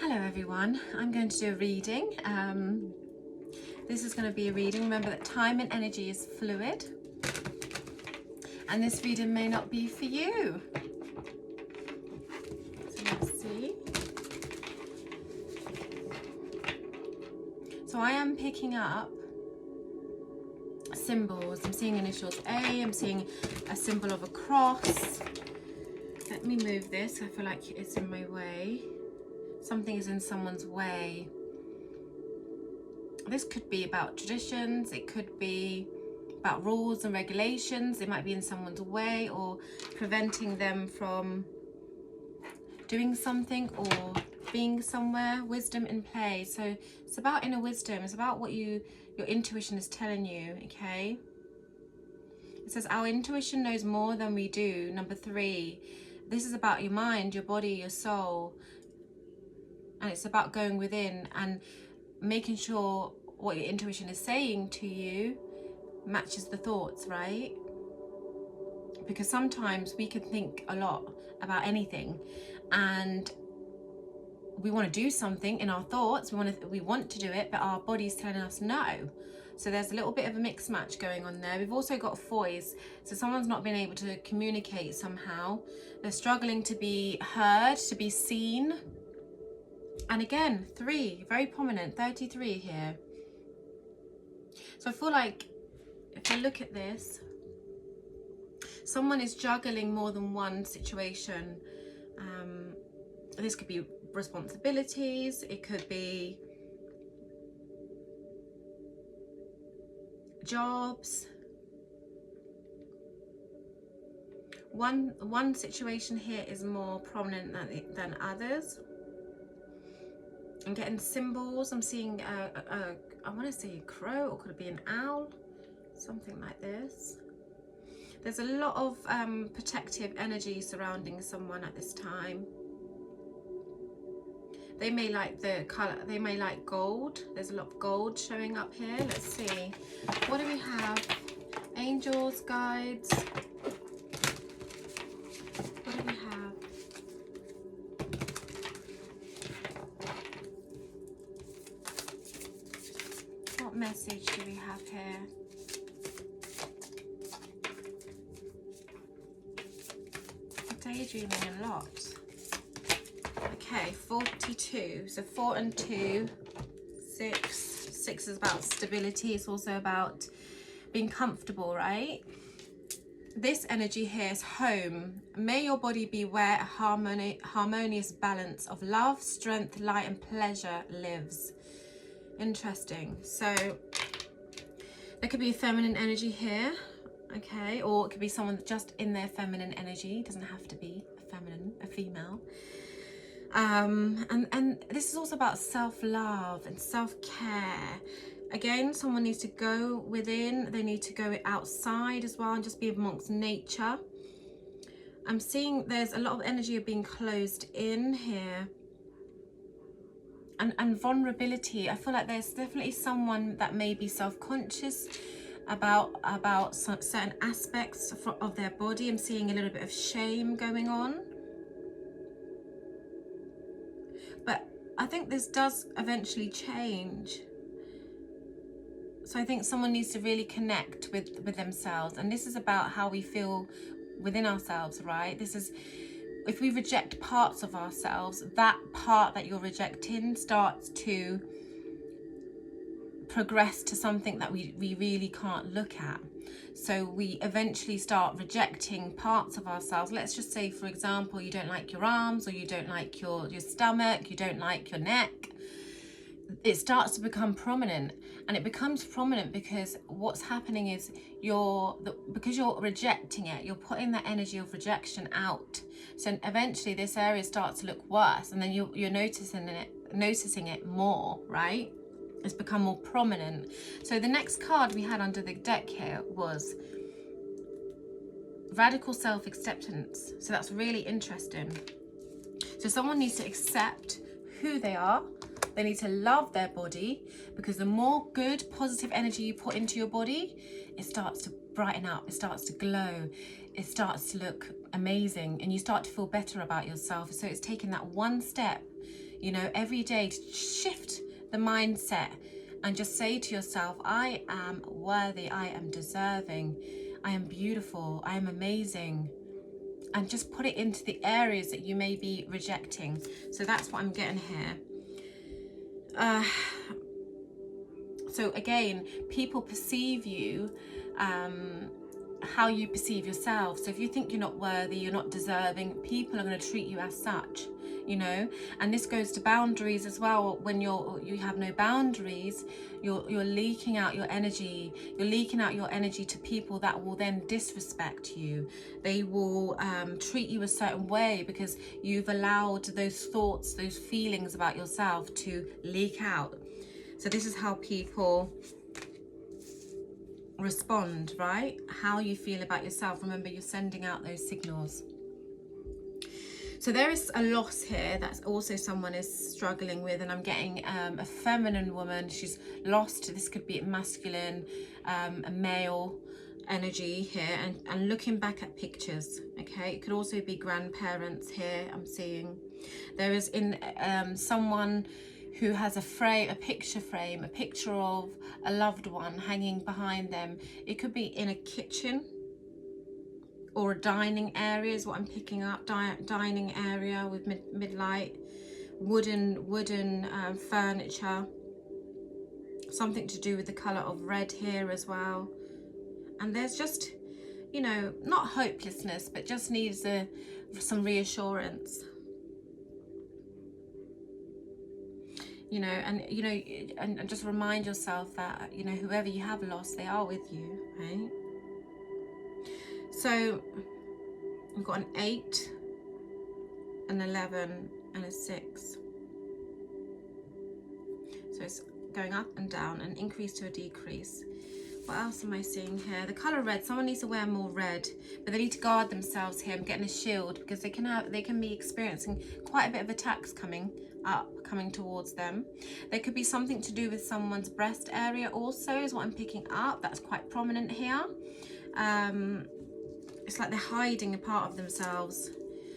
Hello everyone, I'm going to do a reading. This is going to be a reading. Remember that time and energy is fluid, and this reading may not be for you. So let's see. So I am picking up symbols. I'm seeing initials A, I'm seeing a symbol of a cross. Let me move this, I feel like it's in my way. Something is in someone's way. This could be about traditions, it could be about rules and regulations. It might be in someone's way or preventing them from doing something or being somewhere. Wisdom in play. So it's about inner wisdom. It's about what your intuition is telling you, okay? It says our intuition knows more than we do. Number 3. This is about your mind, your body, your soul. And it's about going within and making sure what your intuition is saying to you matches the thoughts, right? Because sometimes we can think a lot about anything and we want to do something in our thoughts, we want to do it, but our body's telling us no. So there's a little bit of a mixed match going on there. We've also got voice, so someone's not been able to communicate somehow. They're struggling to be heard, to be seen. And again, 3, very prominent, 33 here. So I feel like if I look at this, someone is juggling more than one situation. This could be responsibilities, it could be jobs. One situation here is more prominent than others. I'm getting symbols. I'm seeing I want to say a crow, or could it be an owl? Something like this. There's a lot of protective energy surrounding someone at this time. They may like the color, they may like gold. There's a lot of gold showing up here. Let's see. What do we have? Angels, guides. What do we have? What message do we have here? I'm daydreaming a lot. Okay, 42. So 4 and 2, 6. 6 is about stability. It's also about being comfortable, right? This energy here is home. May your body be where a harmonious balance of love, strength, light, and pleasure lives. Interesting. So there could be a feminine energy here, okay, or it could be someone just in their feminine energy. It doesn't have to be a female. And this is also about self-love and self-care. Again, someone needs to go within. They need to go outside as well and just be amongst nature. I'm seeing there's a lot of energy of being closed in here. And vulnerability. I feel like there's definitely someone that may be self-conscious about certain aspects of their body. I'm seeing a little bit of shame going on. But I think this does eventually change. So I think someone needs to really connect with themselves. And this is about how we feel within ourselves, right? This is, if we reject parts of ourselves, that part that you're rejecting starts to progress to something that we really can't look at. So we eventually start rejecting parts of ourselves. Let's just say, for example, you don't like your arms, or you don't like your stomach, you don't like your neck. It starts to become prominent, and it becomes prominent because what's happening is because you're rejecting it, you're putting that energy of rejection out. So eventually this area starts to look worse, and then you're noticing it more, right? It's become more prominent. So the next card we had under the deck here was radical self-acceptance. So that's really interesting. So someone needs to accept who they are. They need to love their body, because the more good, positive energy you put into your body, it starts to brighten up, it starts to glow, it starts to look amazing, and you start to feel better about yourself. So it's taking that one step, you know, every day to shift the mindset and just say to yourself, I am worthy, I am deserving, I am beautiful, I am amazing. And just put it into the areas that you may be rejecting. So that's what I'm getting here. So again, people perceive you how you perceive yourself. So if you think you're not worthy, you're not deserving, people are going to treat you as such, you know. And this goes to boundaries as well. When you have no boundaries, you're leaking out your energy. You're leaking out your energy to people that will then disrespect you. They will treat you a certain way because you've allowed those thoughts, those feelings about yourself to leak out. So this is how people respond, right? How you feel about yourself. Remember, you're sending out those signals. So there is a loss here that's also someone is struggling with, and I'm getting a feminine woman. She's lost. This could be masculine, a male energy here, and looking back at pictures. Okay, it could also be grandparents here. I'm seeing there is in someone who has a picture frame, a picture of a loved one hanging behind them. It could be in a kitchen or a dining area is what I'm picking up. Dining area with mid-light, wooden furniture. Something to do with the colour of red here as well. And there's just, you know, not hopelessness, but just needs some reassurance. You know, and just remind yourself that, you know, whoever you have lost, they are with you, right? So we've got an 8, an 11, and a 6. So it's going up and down, an increase to a decrease. What else am I seeing here? The colour red. Someone needs to wear more red, but they need to guard themselves here. I'm getting a shield because they can be experiencing quite a bit of attacks coming towards them. There could be something to do with someone's breast area also is what I'm picking up. That's quite prominent here. It's like they're hiding a part of themselves.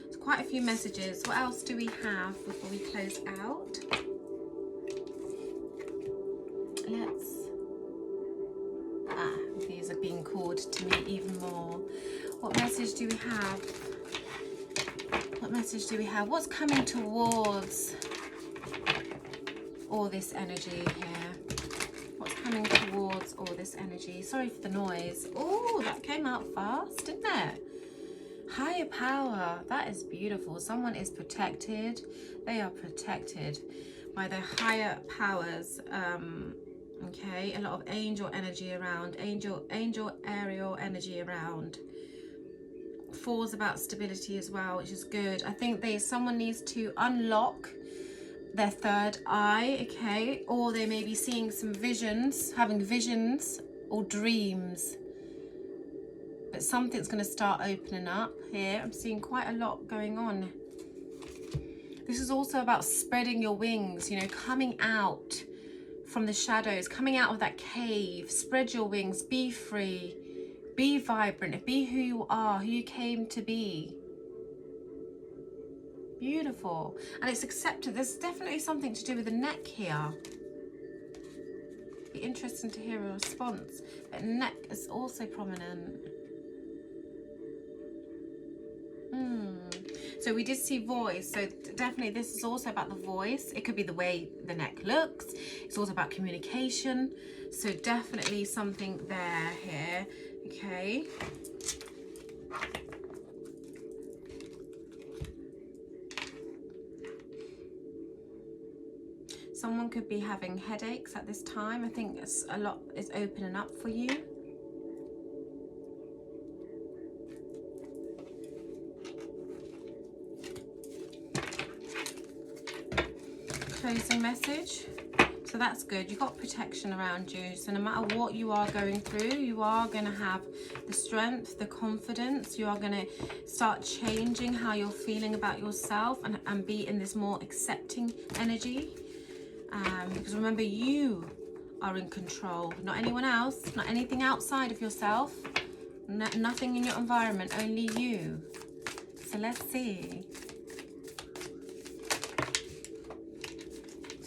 There's quite a few messages. What else do we have before we close out? These are being called to me even more. What message do we have? What message do we have? What's coming towards all this energy here? What's coming towards all this energy? Sorry for the noise. Oh, that came out fast, didn't it? Higher power. That is beautiful. Someone is protected. They are protected by their higher powers. Okay, a lot of angel energy around. Angel aerial energy around. 4's about stability as well, which is good. I think someone needs to unlock their third eye, okay? Or they may be seeing some visions, having visions or dreams. But something's going to start opening up here. I'm seeing quite a lot going on. This is also about spreading your wings, you know, coming out from the shadows, coming out of that cave. Spread your wings, be free, be vibrant, be who you are, who you came to be. Beautiful. And it's accepted. There's definitely something to do with the neck here. Be interesting to hear a response. But neck is also prominent. So we did see voice. So definitely this is also about the voice. It could be the way the neck looks. It's also about communication. So definitely something there here. Okay. Someone could be having headaches at this time. I think it's a lot is opening up for you. Closing message. So that's good. You've got protection around you. So no matter what you are going through, you are going to have the strength, the confidence. You are going to start changing how you're feeling about yourself and be in this more accepting energy. Because remember, you are in control, not anyone else, not anything outside of yourself, nothing in your environment, only you. So let's see.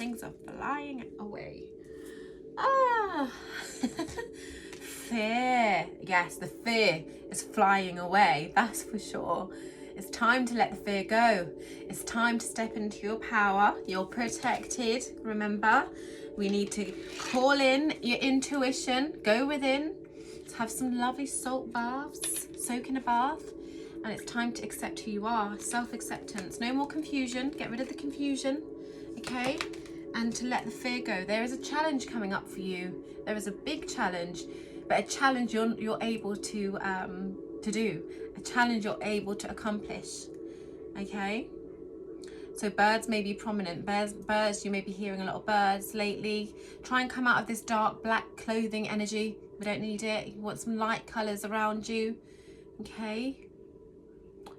Things are flying away. Ah. Fear. Yes, the fear is flying away, that's for sure. It's time to let the fear go. It's time to step into your power. You're protected, remember. We need to call in your intuition, go within, have some lovely salt baths, soak in a bath, and it's time to accept who you are. Self-acceptance. No more confusion. Get rid of the confusion, okay? And to let the fear go. There is a challenge coming up for you. There is a big challenge, but a challenge you're able to do. A challenge you're able to accomplish, okay? So birds may be prominent. Birds, you may be hearing a lot of birds lately. Try and come out of this dark black clothing energy. We don't need it. You want some light colours around you, okay?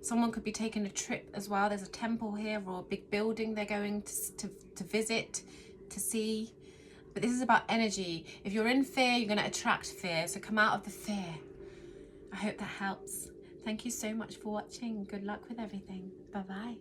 Someone could be taking a trip as well. There's a temple here or a big building they're going to visit, to see. But this is about energy. If you're in fear, you're going to attract fear. So come out of the fear. I hope that helps. Thank you so much for watching. Good luck with everything. Bye-bye.